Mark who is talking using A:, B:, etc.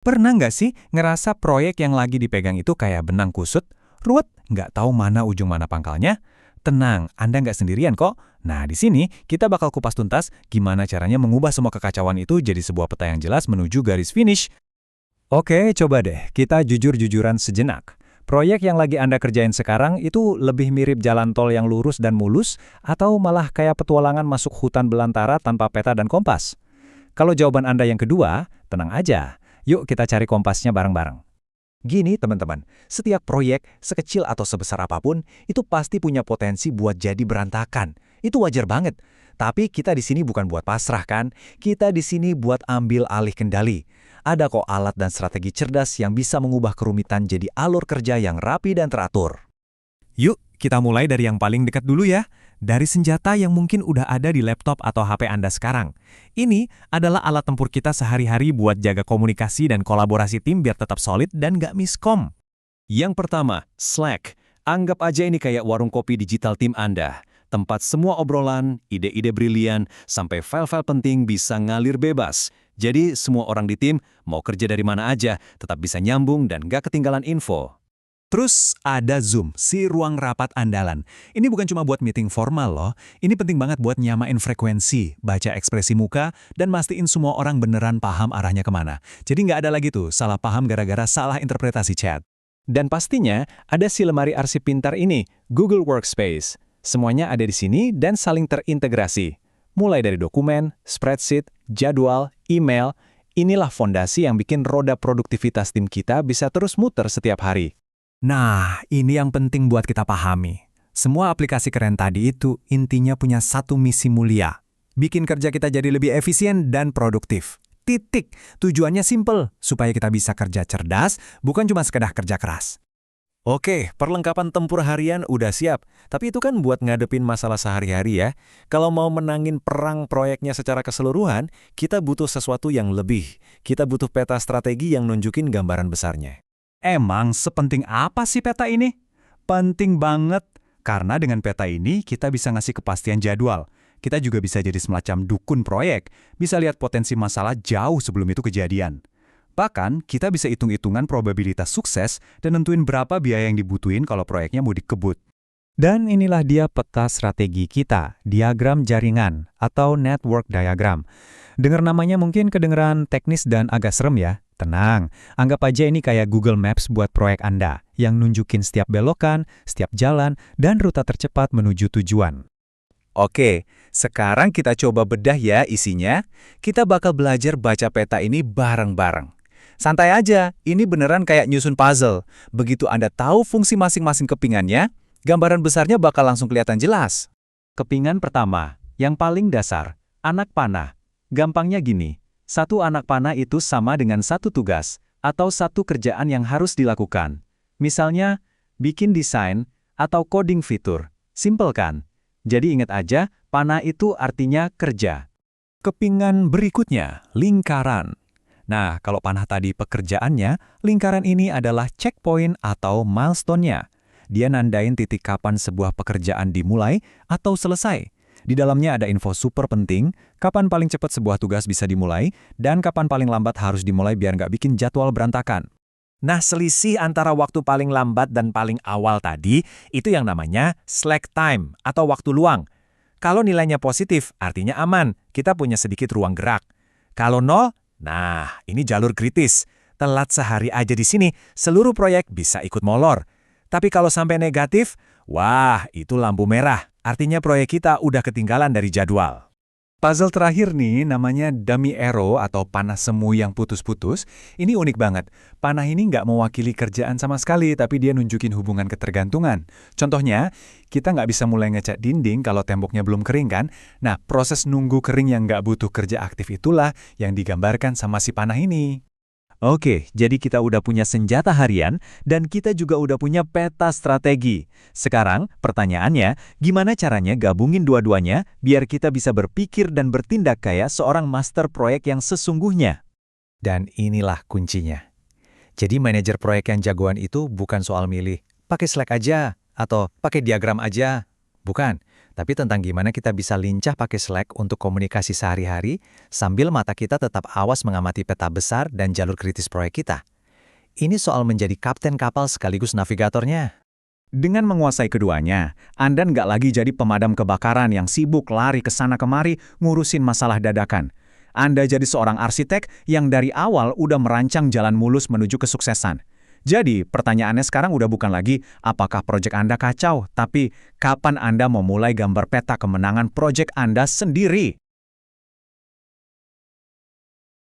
A: Pernah nggak sih ngerasa proyek yang lagi dipegang itu kayak benang kusut, ruwet, nggak tahu mana ujung mana pangkalnya? Tenang, Anda nggak sendirian kok. Nah, di sini kita bakal kupas tuntas gimana caranya mengubah semua kekacauan itu jadi sebuah peta yang jelas menuju garis finish. Oke, coba deh kita jujur-jujuran sejenak. Proyek yang lagi Anda kerjain sekarang itu lebih mirip jalan tol yang lurus dan mulus atau malah kayak petualangan masuk hutan belantara tanpa peta dan kompas? Kalau jawaban Anda yang kedua, tenang aja. Yuk kita cari kompasnya bareng-bareng. Gini teman-teman, setiap proyek, sekecil atau sebesar apapun, itu pasti punya potensi buat jadi berantakan. Itu wajar banget. Tapi kita di sini bukan buat pasrah kan? Kita di sini buat ambil alih kendali. Ada kok alat dan strategi cerdas yang bisa mengubah kerumitan jadi alur kerja yang rapi dan teratur. Yuk, kita mulai dari yang paling dekat dulu ya. Dari senjata yang mungkin udah ada di laptop atau HP Anda sekarang. Ini adalah alat tempur kita sehari-hari buat jaga komunikasi dan kolaborasi tim biar tetap solid dan nggak miskom. Yang pertama, Slack. Anggap aja ini kayak warung kopi digital tim Anda. Tempat semua obrolan, ide-ide brilian, sampai file-file penting bisa ngalir bebas. Jadi semua orang di tim mau kerja dari mana aja, tetap bisa nyambung dan nggak ketinggalan info. Terus ada Zoom, si ruang rapat andalan. Ini bukan cuma buat meeting formal loh, ini penting banget buat nyamain frekuensi, baca ekspresi muka, dan mastiin semua orang beneran paham arahnya kemana. Jadi nggak ada lagi tuh salah paham gara-gara salah interpretasi chat. Dan pastinya ada si lemari arsip pintar ini, Google Workspace. Semuanya ada di sini dan saling terintegrasi. Mulai dari dokumen, spreadsheet, jadwal, email, inilah fondasi yang bikin roda produktivitas tim kita bisa terus muter setiap hari. Nah, ini yang penting buat kita pahami. Semua aplikasi keren tadi itu intinya punya satu misi mulia. Bikin kerja kita jadi lebih efisien dan produktif. Titik. Tujuannya simple, supaya kita bisa kerja cerdas, bukan cuma sekedar kerja keras. Oke, perlengkapan tempur harian udah siap. Tapi itu kan buat ngadepin masalah sehari-hari ya. Kalau mau menangin perang proyeknya secara keseluruhan, kita butuh sesuatu yang lebih. Kita butuh peta strategi yang nunjukin gambaran besarnya. Emang sepenting apa sih peta ini? Penting banget, karena dengan peta ini kita bisa ngasih kepastian jadwal. Kita juga bisa jadi semacam dukun proyek, bisa lihat potensi masalah jauh sebelum itu kejadian. Bahkan, kita bisa hitung-hitungan probabilitas sukses dan nentuin berapa biaya yang dibutuhin kalau proyeknya mau dikebut. Dan inilah dia peta strategi kita, diagram jaringan atau network diagram. Dengar namanya mungkin kedengeran teknis dan agak serem ya. Tenang, anggap aja ini kayak Google Maps buat proyek Anda, yang nunjukin setiap belokan, setiap jalan, dan rute tercepat menuju tujuan. Oke, sekarang kita coba bedah ya isinya. Kita bakal belajar baca peta ini bareng-bareng. Santai aja, ini beneran kayak nyusun puzzle. Begitu Anda tahu fungsi masing-masing kepingannya, gambaran besarnya bakal langsung kelihatan jelas. Kepingan pertama, yang paling dasar, anak panah. Gampangnya gini. Satu anak panah itu sama dengan satu tugas, atau satu kerjaan yang harus dilakukan. Misalnya, bikin desain, atau coding fitur. Simple kan? Jadi ingat aja, panah itu artinya kerja. Kepingan berikutnya, lingkaran. Nah, kalau panah tadi pekerjaannya, lingkaran ini adalah checkpoint atau milestone-nya. Dia nandain titik kapan sebuah pekerjaan dimulai atau selesai. Di dalamnya ada info super penting, kapan paling cepat sebuah tugas bisa dimulai, dan kapan paling lambat harus dimulai biar nggak bikin jadwal berantakan. Nah, selisih antara waktu paling lambat dan paling awal tadi, itu yang namanya slack time atau waktu luang. Kalau nilainya positif, artinya aman, kita punya sedikit ruang gerak. Kalau nol, nah, ini jalur kritis. Telat sehari aja di sini, seluruh proyek bisa ikut molor. Tapi kalau sampai negatif, wah, itu lampu merah. Artinya proyek kita udah ketinggalan dari jadwal. Puzzle terakhir nih namanya dummy arrow atau panah semu yang putus-putus. Ini unik banget. Panah ini nggak mewakili kerjaan sama sekali, tapi dia nunjukin hubungan ketergantungan. Contohnya, kita nggak bisa mulai ngecat dinding kalau temboknya belum kering kan? Nah, proses nunggu kering yang nggak butuh kerja aktif itulah yang digambarkan sama si panah ini. Oke, jadi kita udah punya senjata harian, dan kita juga udah punya peta strategi. Sekarang, pertanyaannya, gimana caranya gabungin dua-duanya biar kita bisa berpikir dan bertindak kayak seorang master proyek yang sesungguhnya? Dan inilah kuncinya. Jadi manajer proyek yang jagoan itu bukan soal milih, pakai Slack aja, atau pakai diagram aja. Bukan,
B: tapi tentang gimana kita bisa lincah pakai Slack untuk komunikasi sehari-hari sambil mata kita tetap awas mengamati peta besar dan jalur kritis proyek kita. Ini soal menjadi kapten kapal sekaligus navigatornya.
A: Dengan menguasai keduanya, Anda nggak lagi jadi pemadam kebakaran yang sibuk lari ke sana kemari ngurusin masalah dadakan. Anda jadi seorang arsitek yang dari awal udah merancang jalan mulus menuju kesuksesan. Jadi, pertanyaannya sekarang udah bukan lagi apakah proyek Anda kacau, tapi kapan Anda mau mulai gambar peta kemenangan proyek Anda sendiri?